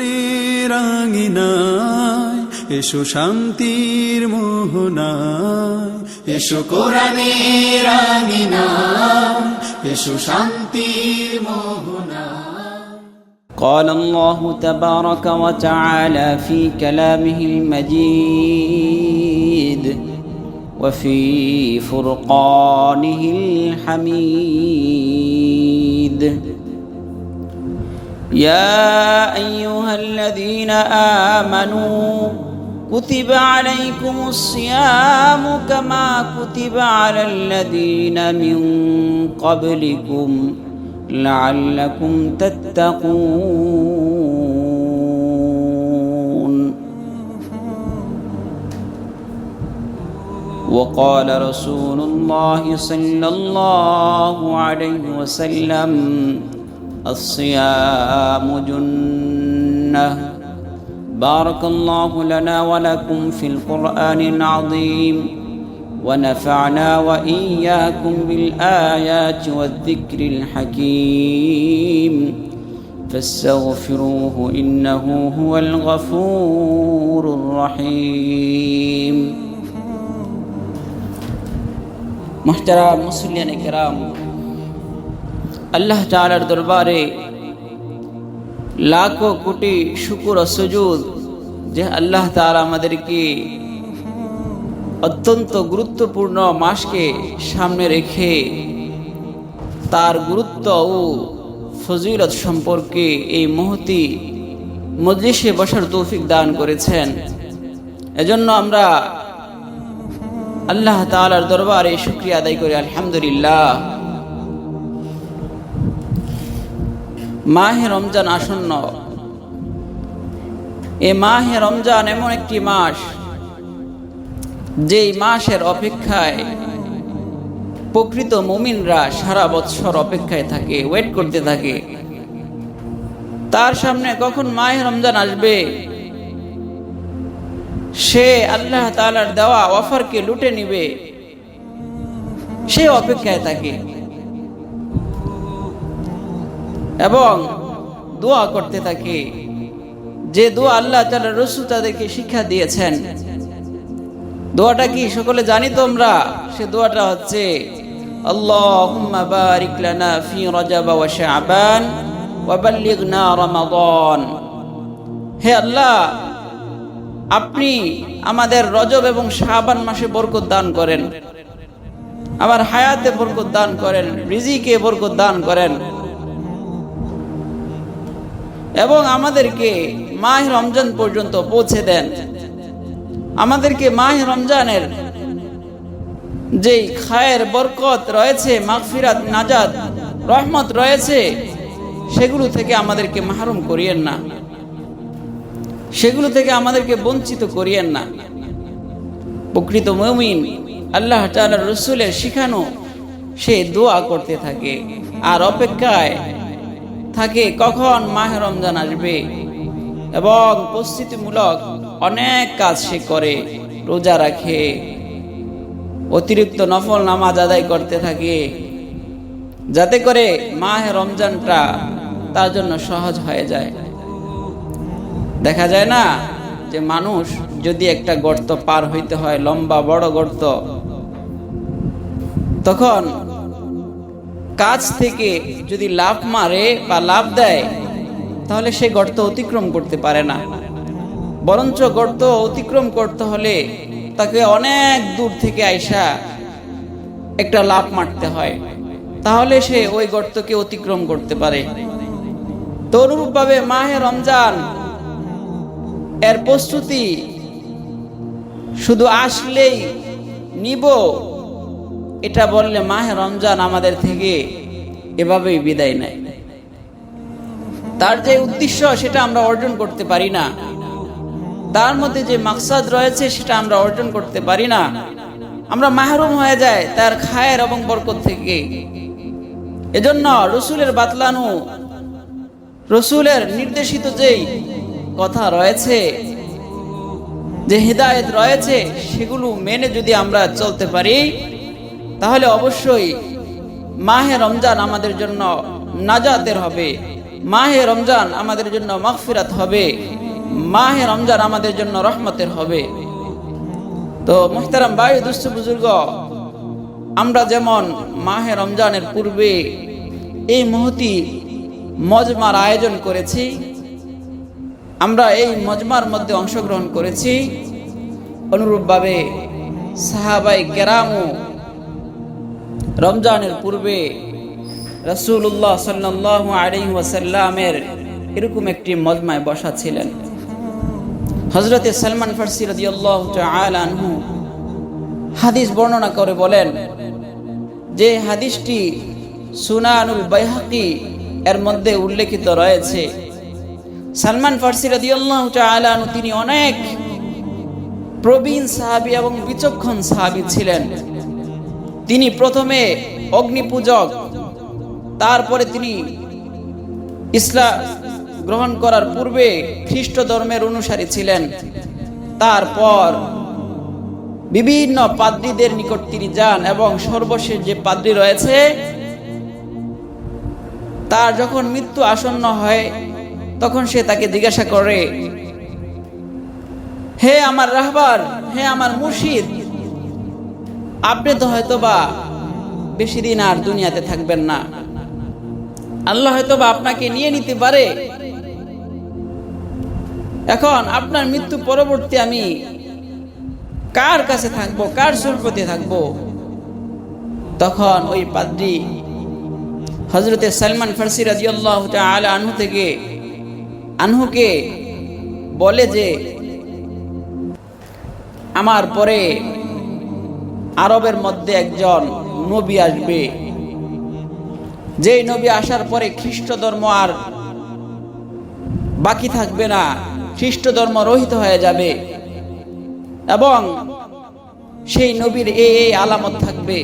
কোরআনের আঙিনায় এসো শান্তির মোহনায়, এসো কোরআনের আঙিনায় এসো শান্তির মোহনায়। قال الله تبارك وتعالى في كلامه المجيد وفي فرقانه الحميد: يا أيها الذين آمنوا كتب عليكم الصيام كما كتب على الذين من قبلكم لعلكم تتقون. وقال رسول الله صلى الله عليه وسلم: الصيام جنة. بارك الله لنا ولكم في القرآن العظيم، ونفعنا وإياكم بالآيات والذكر الحكيم، فاستغفروه إنه هو الغفور الرحيم. محترم মুসলিয়ান کرام، আল্লাহ তাআলার দরবারে লাখো কোটি শুকর ও সুজুদ যে আল্লাহ তাআলা আমাদেরকে অত্যন্ত গুরুত্বপূর্ণ মাসকে সামনে রেখে তার গুরুত্ব ও ফজিলত সম্পর্কে এই মহতি মজলিসে বসার তৌফিক দান করেছেন। এজন্য আমরা আল্লাহ তাআলার দরবারে শুকরিয়া আদায় করি, আলহামদুলিল্লাহ। মাহে রমজান আসন্ন। এই মাহে রমজান এমন একটি মাস যেই মাসের অপেক্ষায় প্রকৃত মুমিনরা সারা বছর অপেক্ষায় থাকে, ওয়েট করতে থাকে। তার সামনে কখন মাহে রমজান আসবে, সে আল্লাহ তাআলার দেওয়া অফারকে লুটে নিবে, সে অপেক্ষায় থাকে এবং দোয়া করতে থাকে, যে দোয়া আল্লাহ তাআলার রাসূল তাদেরকে শিক্ষা দিয়েছেন। দোয়াটা কি সকলে জানি তোমরা? সে দোয়াটা হচ্ছে আল্লাহুম্মা বারিক লানা ফি রজব ওয়া শাবান ওয়া বাল্লিগনা রমাদান। হে আল্লাহ, আপনি আমাদের রজব এবং শাবান মাসে বরকত দান করেন, আমার হায়াতে বরকত দান করেন, রিজিকে বরকত দান করেন এবং আমাদেরকে মাহে রমজান পর্যন্ত পৌঁছে দেন। আমাদেরকে মাহে রমজানের যেই খায়ের বরকত রয়েছে, মাগফিরাত, নাজাত, রহমত রয়েছে, সেগুলো থেকে আমাদেরকে মাহরুম করিয়েন না, সেগুলো থেকে আমাদেরকে বঞ্চিত করিয়েন না। প্রকৃত মুমিন আল্লাহ তাআলার রাসূলের শিখানো সে দোয়া করতে থাকে আর অপেক্ষায় থাকে কখন মাহে রমজান আসবে এবং প্রস্তুতিমূলক অনেক কাজ সে করে, রোজা রাখে, অতিরিক্ত নফল নামাজ আদায় করতে থাকে, যাতে করে মাহে রমজানটা তার জন্য সহজ হয়ে যায়। দেখা যায় না যে মানুষ যদি একটা গর্ত পার হইতে হয়, লম্বা বড় গর্ত, তখন কাছ থেকে যদি লাফ মারে বা লাফ দেয় তাহলে সে গর্ত অতিক্রম করতে পারে না, বরঞ্চ গর্ত অতিক্রম করতে হলে তাকে অনেক দূর থেকে আইসা একটা লাফ মারতে হয়, তাহলে সে ওই গর্তকে অতিক্রম করতে পারে। তো অনুরূপভাবে মাহে রমজান এর প্রস্তুতি শুধু আসলেই নিব এটা বললে মাহে রমজান আমাদের থেকে এভাবেই বিদায় নেয়। তার যে উদ্দেশ্য সেটা আমরা অর্জন করতে পারি না, তার মধ্যে যে মাকসাদ রয়েছে সেটা আমরা অর্জন করতে পারি না, আমরা মাহরুম হয়ে যায় তার খায়ের এবং বরকত থেকে। এজন্য রসুলের বাতলানো, রসুলের নির্দেশিত যেই কথা রয়েছে, যে হিদায়াত রয়েছে, সেগুলো মেনে যদি আমরা চলতে পারি তাহলে অবশ্যই মাহে রমজান আমাদের জন্য নাজাতের হবে, মাহে রমজান আমাদের জন্য মাগফিরাত হবে, মাহে রমজান আমাদের জন্য রহমতের হবে। তো মুহতারাম ভাই, দুস্থ বুজুর্গ, আমরা যেমন মাহে রমজানের পূর্বে এই মহতি মজমার আয়োজন করেছি, আমরা এই মজমার মধ্যে অংশগ্রহণ করেছি, অনুরূপভাবে সাহাবায়ে কেরামও রমজানের পূর্বে রাসূলুল্লাহ সাল্লাল্লাহু আলাইহি ওয়াসাল্লামের এরকম একটি মজমায় বসা ছিলেন। হযরতে সালমান ফারসি রাদিয়াল্লাহু তাআলা আনহু হাদিস বর্ণনা করে বলেন যে হাদিসটি সুনানুল বাইহাকি এর মধ্যে উল্লেখিত রয়েছে। সালমান ফারসি রাদিয়াল্লাহু তাআলা আনহু তিনি অনেক প্রবীণ সাহাবী এবং বিচক্ষণ সাহাবী ছিলেন। তিনি প্রথমে অগ্নিপূজক, তারপরে তিনি ইসলাম গ্রহণ করার পূর্বে খ্রিস্ট ধর্মের অনুসারী ছিলেন। তারপর বিভিন্ন পাদ্রীদের নিকট তিনি যান এবং সর্বশেষ যে পাদ্রী রয়েছে তার যখন মৃত্যু আসন্ন হয় তখন সে তাকে জিজ্ঞাসা করে, হে আমার রাহবার, হে আমার মুর্শিদ, আপনি তো হয়তোবা বেশি দিন আর দুনিয়াতে থাকবেন না, আল্লাহ হয়তোবা আপনাকে নিয়ে নিতে পারে, এখন আপনার মৃত্যু পরবর্তী আমি কার কাছে থাকবো, কার সুরপতি থাকবো? তখন ওই পাদ্রী হযরতে সালমান ফারসি রাদিয়াল্লাহু তাআলা আনহুকে বলে যে আমার পরে আরবের মধ্যে একজন নবী আসবে, যেই নবী আসার পরে খ্রিস্ট ধর্ম আর বাকি থাকবে না, খ্রিস্ট ধর্ম রহিত হয়ে যাবে এবং সেই নবীর এই আলামত থাকবে।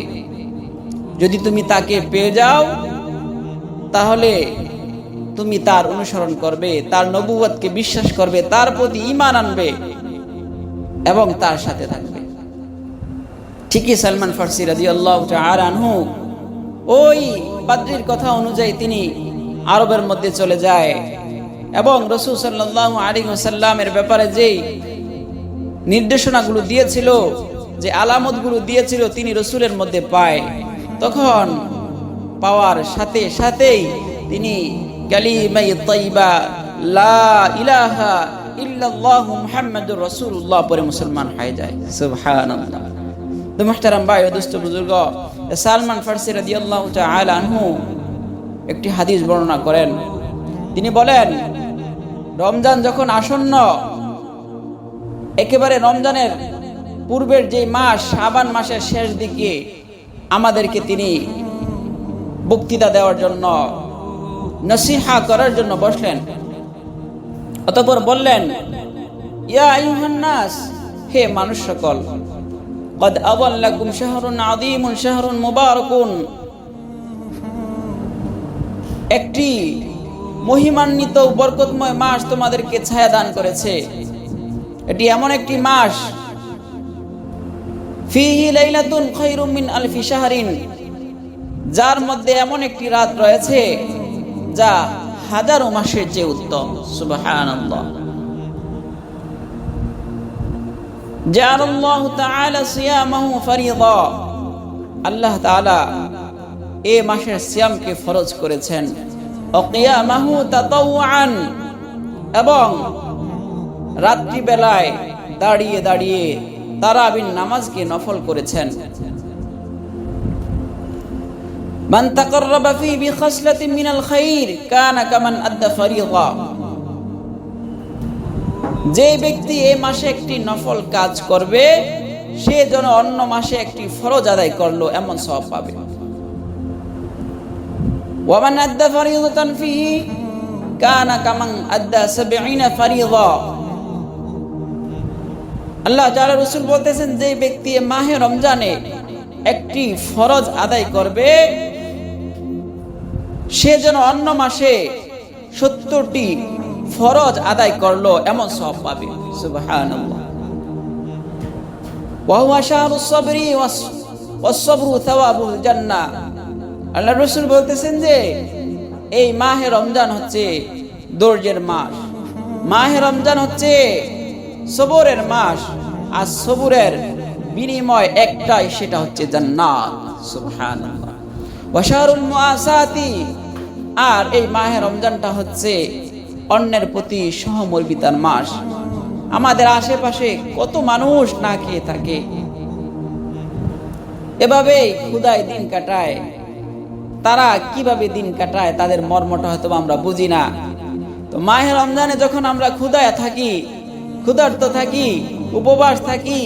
যদি তুমি তাকে পেয়ে যাও তাহলে তুমি তার অনুসরণ করবে, তার নবুয়তকে বিশ্বাস করবে, তার প্রতি ঈমান আনবে এবং তার সাথে থাকবে। ঠিকই সালমান ফারসি রাদিয়াল্লাহু তাআলা আনহু ওই পাদ্রীর কথা অনুযায়ী তিনি আরবের মধ্যে চলে যায় এবং রাসূল সাল্লাল্লাহু আলাইহি ওয়াসাল্লামের ব্যাপারে যেই নির্দেশনাগুলো দিয়েছিল, যে আলামতগুলো দিয়েছিল তিনি রাসূলের মধ্যে পায়। তখন পাওয়ার সাথে সাথেই তিনি কালিমা তাইয়্যিবা লা ইলাহা ইল্লাল্লাহু মুহাম্মাদুর রাসূলুল্লাহ পরে মুসলমান হয়ে যায়। সুবহানাল্লাহ। তো মুহতারাম ভাই ও দোস্ত বুজুর্গ, সালমান ফারসি রাদিয়াল্লাহু তাআলা আনহু একটি হাদিস বর্ণনা করেন। তিনি বলেন, রমজান যখন আসন্ন, একেবারে রমজানের পূর্বের যে মাস শাবান মাসের শেষ দিকে আমাদেরকে তিনি বক্তৃতা দেওয়ার জন্য, নসিহা করার জন্য বসলেন। অতঃপর বললেন, ইয়া আইয়ুহান নাস, হে মানুষ সকল, قد أضلكم شهر عظيم شهر مبارك, একটি মহিমান্বিত বরকতময় মাস তোমাদেরকে ছায়া দান করেছে। এটি এমন একটি মাস, ফিহি লাইলাতুন খায়রুম মিন আলফি শাহরিন, যার মধ্যে এমন একটি রাত রয়েছে যা হাজারো মাসের চেয়ে উত্তম। সুবহানাল্লাহ। জাআলাল্লাহু তাআলা সিয়ামাহু ফরিযা, আল্লাহ তাআলা এই মাসের সিয়ামকে ফরজ করেছেন। ওয়া কিয়ামাহু তাতাওয়ান, এবং রাত্রি বেলায় দাঁড়িয়ে দাঁড়িয়ে তারাবির নামাজকে নফল করেছেন। মান তাকাররাবা ফি বিখাসলাতিন মিনাল খায়র কানা কামান আদ্দা ফরিযা, যে ব্যক্তি এই মাসে একটি নফল কাজ করবে সে যেন অন্য মাসে একটি ফরজ আদায় করলো এমন সওয়াব পাবে। ওয়া মান আদ্দা ফরিযাতান ফিহি কানা কামান আদ্দা 70 ফরিযা, আল্লাহ তাআলা রাসূল বলতেছেন, যে ব্যক্তি মাহে রমজানে একটি ফরজ আদায় করবে সে যেন অন্য মাসে 70টি ফরজ আদায় করলো এমন সওয়াব পাবে। সুবহানাল্লাহ। ওয়া হুয়া শাহরুস সাবরি ওয়াস সাবরু থাওয়াবুল জান্নাহ, আল্লাহ রাসূল বলতেছেন যে এই মাহে রমজান হচ্ছে ধৈর্যের মাস, মাহে রমজান হচ্ছে সবরের মাস, আর সবরের বিনিময় একটাই, সেটা হচ্ছে জান্নাত। সুবহানাল্লাহ। ওয়া শাহরুল মুআসাতি, আর এই মাহে রমজানটা হচ্ছে অন্যের প্রতি সহমর্মিতার মাস। আমাদের আশেপাশে কত মানুষ না খেয়ে থাকে, এভাবেই ক্ষুধায় দিন কাটায়। তারা কিভাবে দিন কাটায় তাদের মর্মটা হয়তো আমরা বুঝি না। তো মাহে রমজানে যখন আমরা ক্ষুধায় থাকি, ক্ষুধার্ত থাকি, উপবাস থাকি,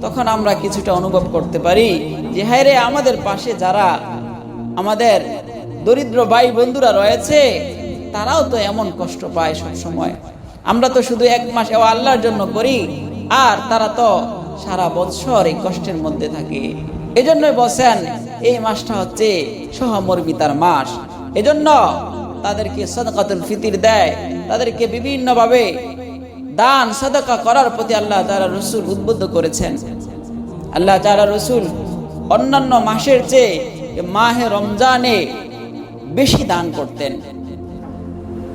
তখন আমরা কিছুটা অনুভব করতে পারি যে হায় রে, আমাদের পাশে যারা আমাদের দরিদ্র ভাই বন্ধুরা রয়েছে, তারাও তো এমন কষ্ট পায় সব সময়। আমরা তো শুধু এক মাস আল্লাহর জন্য করি, আর তারা তো সারা বছর এই কষ্টের মধ্যে থাকে। এজন্যই বলেন এই মাসটা হচ্ছে সহমর্মিতার মাস। এজন্য তাদেরকে সাদাকাতুল ফিতর দেয়, তাদেরকে বিভিন্ন ভাবে দান সাদাকা করার প্রতি আল্লাহ তাআলা রাসূল উদ্বুদ্ধ করেছেন। আল্লাহ তাআলা রাসূল অন্যান্য মাসের চেয়ে মাহে রমজানে বেশি দান করতেন।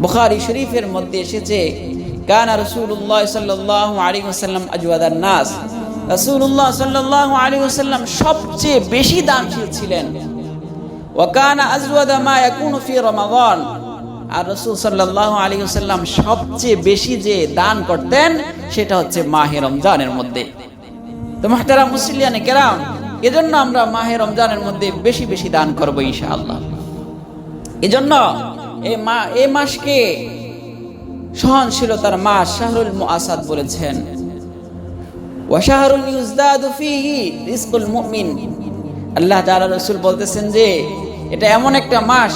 বুখারী শরীফের মধ্যে এসেছে, কানা রাসূলুল্লাহ সাল্লাল্লাহু আলাইহি ওয়াসাল্লাম আজওয়াদান নাস, রাসূলুল্লাহ সাল্লাল্লাহু আলাইহি ওয়াসাল্লাম সবচেয়ে বেশি দানশীল ছিলেন। ওয়া কানা আজওয়াদা মা ইয়াকুনু ফি রমাদান, আর রাসূল সাল্লাল্লাহু আলাইহি ওয়াসাল্লাম সবচেয়ে বেশি যে দান করতেন সেটা হচ্ছে মাহে রমজানের মধ্যে। তো মুহতারাম মুসলিয়ানে কেরাম, এজন্য আমরা মাহে রমজানের মধ্যে বেশি বেশি দান করব ইনশাআল্লাহ। এজন্য এই মাসকে সহনশীলতার মাস, শাহরুল মুআসাদ বলেছেন। ওয়া শাহরুন ইউজদাদু ফীহি রিজকুল মুমিন, আল্লাহ তাআলা রাসূল বলতেছেন যে এটা এমন একটা মাস,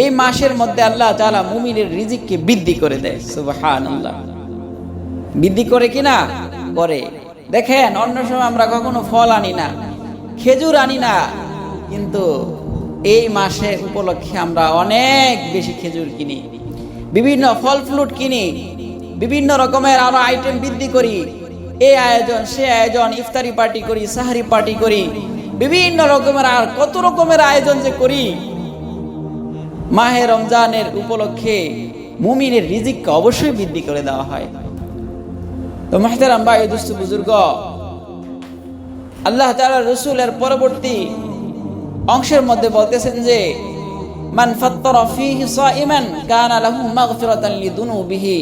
এই মাসের মধ্যে আল্লাহ তাআলা মুমিনের রিজিককে বৃদ্ধি করে দেয়। সুবহানাল্লাহ। বৃদ্ধি করে কিনা? করে। দেখেন, অন্য সময় আমরা কখনো ফল আনি না, খেজুর আনি না, কিন্তু এই মাসে উপলক্ষে আমরা অনেক বেশি খেজুর কিনি, বিভিন্ন ফল ফ্রুট কিনি, বিভিন্ন রকমের আরো আইটেম বৃদ্ধি করি, এই আয়োজন সে আয়োজন, ইফতারি পার্টি করি, সাহারি পার্টি করি, বিভিন্ন রকমের আর কত রকমের আয়োজন যে করি। মাহে রমজানের উপলক্ষে মুমিনের রিজিককে অবশ্যই বৃদ্ধি করে দেওয়া হয়। তো মুহতারাম ভাই দোস্ত বুজুর্গ, আল্লাহ তাআলা রাসূলের পরবর্তী অংশের মধ্যে বলতেছেন যে মান ফাত্তারা ফীহি সাইমান কানা লাহু মাগফিরাতান লিদুনুবিহি।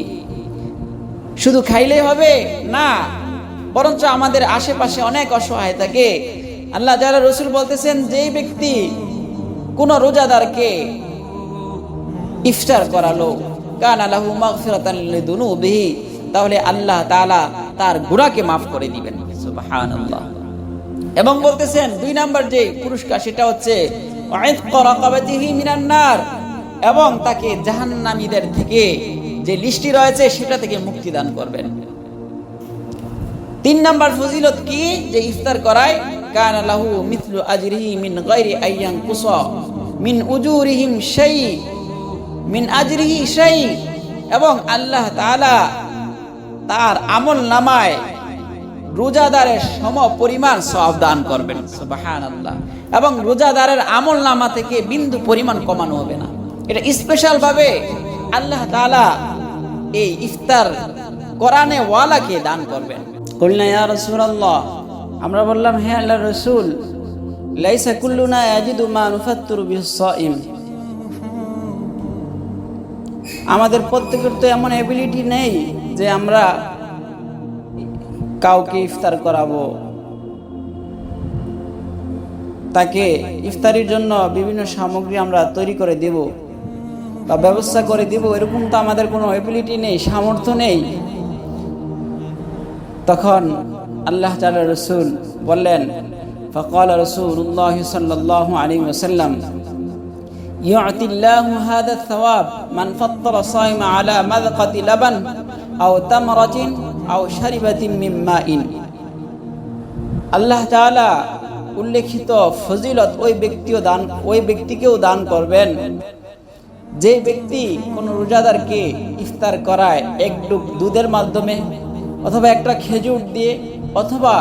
শুধু খাইলেই হবে না, বরঞ্চ আমাদের আশেপাশে অনেক অসহায় থাকে। আল্লাহ তাআলা রাসূল বলতেছেন, যেই ব্যক্তি কোন রোজাদারকে ইফতার করালো, কানা লাহু মাগফিরাতান লিদুনুবিহি, তাহলে আল্লাহ তাআলা তার গুনাহকে maaf করে দিবেন। সুবহানাল্লাহ। এবং বলতেছেন 2 নাম্বার যে পুরস্কার সেটা হচ্ছে ওয়াইতকা রাকাবাতিহি মিনান নার, এবং তাকে জাহান্নামীদের থেকে যে লিস্টি রয়েছে সেটা থেকে মুক্তি দান করবেন। 3 নাম্বার ফজিলত কি? যে ইফতার করায় কানা লাহু মিথলু আজরিহি মিন গায়রি আইয়ান কুসা মিন উজুরিহিম শাই মিন আজরিহি শাই, এবং আল্লাহ তাআলা তার আমল নামায় রোজাদারের সম পরিমাণ সওয়াব দান করবেন। সুবহানাল্লাহ। এবং রোজাদারের আমল নামা থেকে বিন্দু পরিমাণ কমানো হবে না। এটা স্পেশাল ভাবে আল্লাহ তাআলা এই ইফতার কোরআনে ওয়ালাকে দান করবেন। কুলনা ইয়া রাসূলুল্লাহ, আমরা বললাম হে আল্লাহর রাসূল, লাইসা কুল্লুনা ইয়াজিদু মা নুফাত্তিরু বিহিস সাইম, আমাদের প্রত্যেকের তো এমন এবিলিটি নেই যে আমরা কাউকে ইফতার করাবো, তাকে ইফতারির জন্য বিভিন্ন সামগ্রী আমরা তৈরি করে দেব বা ব্যবস্থা করে দেব, এরকম তো আমাদের কোনো এবিলিটি নেই, সামর্থ্য নেই। তখন আল্লাহ তাআলা রাসূল বললেন, ফাকালা রাসূলুল্লাহ সাল্লাল্লাহু আলাইহি ওয়াসাল্লাম, ইউতিল্লাহু হাদা আস-সাওয়াব মান ফাত্তারা সাইমা আলা মাযকাতি লাবান আও তামরাতিন আও শারিবাতিন মিন মাইন। আল্লাহ তাআলা উল্লেখিত ফজিলত ওই ব্যক্তিকেও দান করবেন যে ব্যক্তি কোন রোজাদারকে ইফতার করায় এক ডুব দুধের মাধ্যমে, অথবা একটা খেজুর দিয়ে, অথবা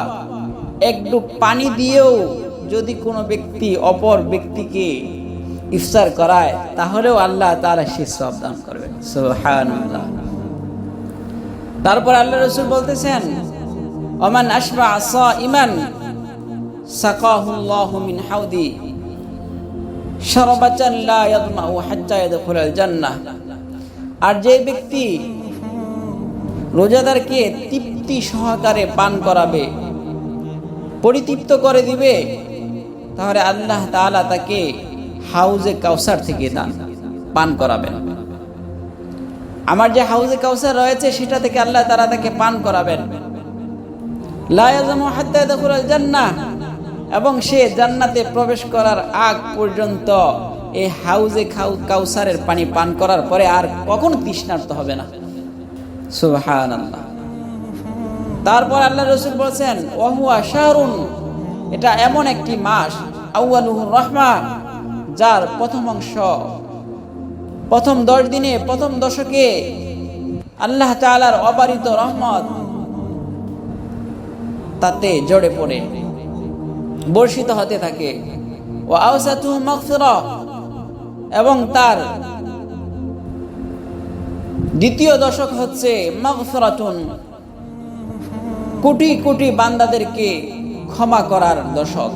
এক ডুব পানি দিয়েও যদি কোনো ব্যক্তি অপর ব্যক্তিকে ইফতার করায়, তাহলেও আল্লাহ তাআলা সে সওয়াব দান করবেন। সুবহানাল্লাহ। তারপর আল্লাহ রাসূল বলতেছেন, ওমান আশবা সাইমান সাকাহুল্লাহু মিন হাউদি শারবাতান লা ইয়াদমাউ হাত্তা ইয়াদখুলাল জান্নাহ। আর যে ব্যক্তি রোজাদারকে তৃপ্তি সহকারে পান করাবে, পরিতৃপ্ত করে দিবে, তাহলে আল্লাহ তাআলা তাকে হাউজে কাউসার থেকে পান করাবেন। আমার যে হাউজে কাউসার রয়েছে সেটা থেকে আল্লাহ তাআলা তাকে পান করাবেন। লা ইয়াযমু হাত্তা ইয়াদখুলাল জান্নাহ, এবং সে জান্নাতে প্রবেশ করার আগ পর্যন্ত এই হাউজে কাউসারের পানি পান করার পরে আর কখনো তৃষ্ণার্ত হবে না। সুবহানাল্লাহ। তারপর আল্লাহ রাসূল বলেছেন, ওয়া হুয়া শাহরুন, এটা এমন একটি মাস, আউয়ালুহুর রাহমা, যার প্রথম অংশ, প্রথম 10 দিনে, প্রথম দশকে আল্লাহ তাআলার অবারিত রহমত তাতে জড়ে পড়ে বর্ষিত হতে থাকে। ওয়া আওসাতুহু মাগফিরা, এবং তার দ্বিতীয় দশক হচ্ছে মাগফিরাতুন, কোটি কোটি বান্দাদেরকে ক্ষমা করার দশক।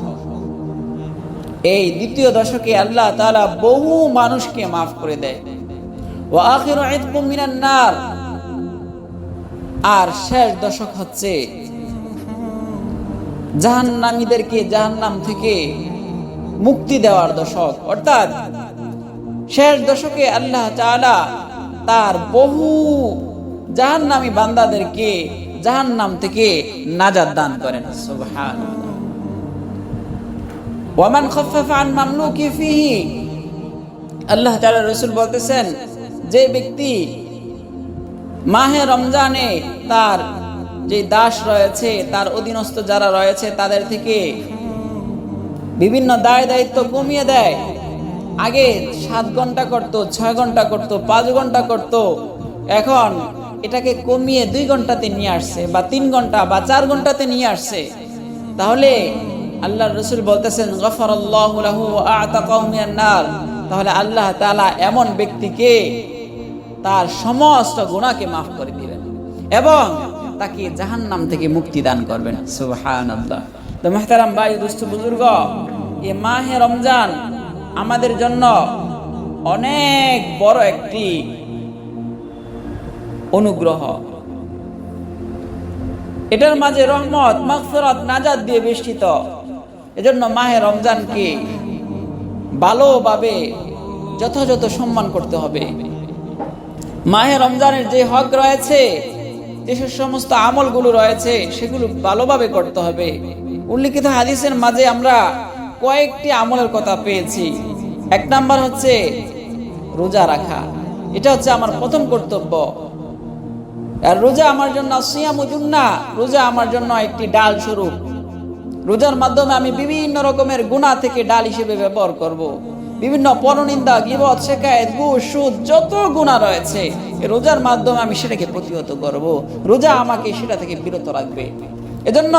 এই দ্বিতীয় দশকে আল্লাহ তাআলা বহু মানুষকে মাফ করে দেয়। ওয়া আখিরু ইতকুম মিনান নার, আর শেষ দশক হচ্ছে জাহান্নামীদেরকে জাহান্নাম থেকে মুক্তি দেওয়ার দশক। অর্থাৎ শেষ দশকে আল্লাহ তাআলা তার বহু জাহান্নামী বান্দাদেরকে জাহান্নাম থেকে নাজাত দান করেন। সুবহানাল্লাহ। ওয়া মান খাফফাফা আন মামলুকি ফিহি, আল্লাহ তাআলা রাসূল বলতেছেন, যে ব্যক্তি মাহে রমজানে তার যে দাস রয়েছে, তার অধীনস্থ যারা রয়েছে, তাদের থেকে বিভিন্ন দায় দায়িত্ব কমিয়ে দেয়। আগে 7 ঘন্টা করত, 6 ঘন্টা করত, 5 ঘন্টা করত, এখন এটাকে কমিয়ে 2 ঘন্টাতে নিয়ে আসছে, বা 3 ঘন্টা বা 4 ঘন্টাতে নিয়ে আসছে, তাহলে আল্লাহর রাসূল বলতেছেন, গফারাল্লাহু লাহু ওয়া আ'তাকাহু মিনান নার, তাহলে আল্লাহ তাআলা এমন ব্যক্তিকে তার সমস্ত গুনাহকে মাফ করে দিবেন এবং তাকে জাহান্নাম থেকে মুক্তি দান করবেন। সুবহানাল্লাহ। তো মুহতারাম ভাই, দোস্ত, বুজুর্গ, এই মাহে রমজান আমাদের জন্য অনেক বড় একটি অনুগ্রহ। এটার মাঝে রহমত, মাগফিরাত, নাজাত দিয়ে বেষ্টিত। এজন্য মাহে রমজানকে ভালোভাবে যথাযথ সম্মান করতে হবে। মাহে রমজানের যে হক রয়েছে, যে সমস্ত আমলগুলো রয়েছে, সেগুলো ভালোভাবে করতে হবে। উল্লিখিত হাদিসের মাঝে আমরা কয়েকটি আমলের কথা পেয়েছি। 1 নাম্বার হচ্ছে রোজা রাখা। এটা হচ্ছে আমার প্রথম কর্তব্য। আর রোজা আমার জন্য সিয়ামু জুন্নাহ, রোজা আমার জন্য একটি ডাল স্বরূপ। রোজার মাধ্যমে আমি বিভিন্ন রকমের গুনাহ থেকে ডাল হিসেবে ব্যবহার করব। বিভিন্ন পরনিন্দা, গীবত, শিকায়েত, ঘুষ, সুদ, যত গুনাহ রয়েছে, রোজার মাধ্যমে আমি সেটাকে প্রতিহত করব। রোজা আমাকে সেটা থেকে বিরত রাখবে। এজন্য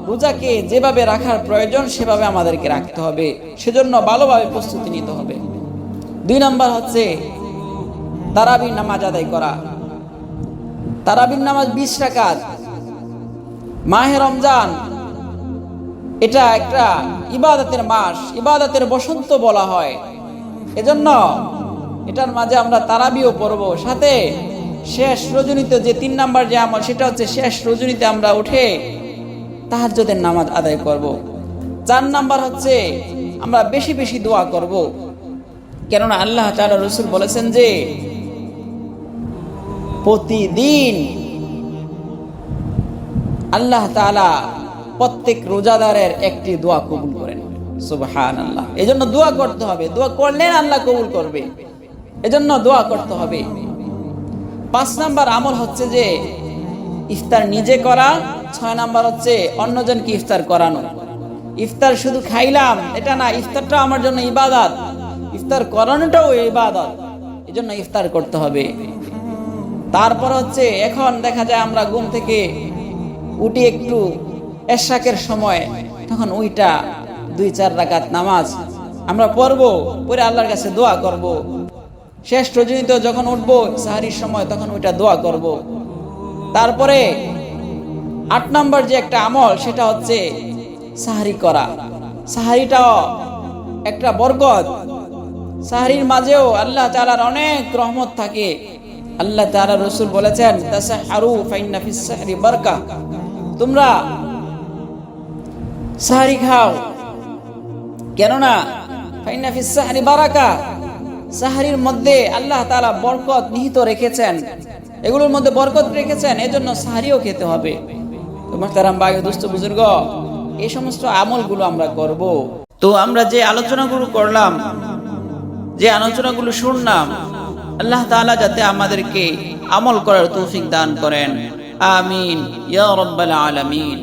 রোজাকে যেভাবে রাখার প্রয়োজন সেভাবে আমাদেরকে রাখতে হবে। সেজন্য ভালোভাবে প্রস্তুতি নিতে হবে। 2 নাম্বার হচ্ছে তারাবির নামাজ আদায় করা। তারাবির নামাজ 20 রাকাত। মাহে রমজান এটা একটা ইবাদতের মাস, ইবাদতের বসন্ত বলা হয়। এজন্য এটার মাঝে আমরা তারাবিও পড়ব। সাথে শেষ রজনীতে যে 3 নাম্বার যে আমল, সেটা হচ্ছে শেষ রজনীতে আমরা উঠে তাহাজ্জুদের নামাজ আদায় করব। 4 নাম্বার হচ্ছে আমরা বেশি বেশি দোয়া করব। কেননা আল্লাহ তাআলা রাসূল বলেছেন যে প্রতিদিন আল্লাহ তাআলা প্রত্যেক রোজাদারের একটি দোয়া কবুল করেন। সুবহানাল্লাহ। এজন্য দোয়া করতে হবে। দোয়া করলে আল্লাহ কবুল করবে, এজন্য দোয়া করতে হবে। 5 নাম্বার আমল হচ্ছে যে ইফতার নিজে করা। 6 নাম্বার হচ্ছে অন্যজনকে ইফতার করানো। ইফতার শুধু খাইলাম এটা না, ইফতারটা আমার জন্য ইবাদত, ইফতার করানোটাও ইবাদত। এজন্য ইফতার করতে হবে। তারপর হচ্ছে এখন দেখা যায় আমরা ঘুম থেকে উঠি একটু এশরাকের সময়, তখন ওইটা 2-4 রাকাত নামাজ আমরা পড়বো, পরে আল্লাহর কাছে দোয়া করব। শেষ রজনীতে যখন উঠবো সাহারির সময়, তখন ওইটা দোয়া করব। তারপরে 8 নম্বর যে একটা আমল, সেটা হচ্ছে সাহারি করা। সাহারিটাও একটা বরকত। সাহারির মাঝেও আল্লাহ তাআলার অনেক রহমত থাকে। আল্লাহ তাআলা রাসূল বলেছেন, তাসাহহারু ফাইন্না ফিস সাহরি বারাকা, তোমরা সাহারি খাও, কেননা ফাইন্না ফিস সাহরি বারাকা, সাহারির মধ্যে আল্লাহ তাআলা বরকত নিহিত রেখেছেন, এগুলোর মধ্যে বরকত রেখেছেন, এজন্য সাহারিও খেতে হবে। তো মুহতারাম ভাই ও দোস্ত বুজুর্গ, এই সমস্ত আমলগুলো আমরা করব। তো আমরা যে আলোচনাগুলো করলাম, যে আলোচনাগুলো শুনলাম, আল্লাহ তাআলা যাতে আমাদেরকে আমল করার তৌফিক দান করেন, আমিন ইয়া রাব্বাল আলামিন।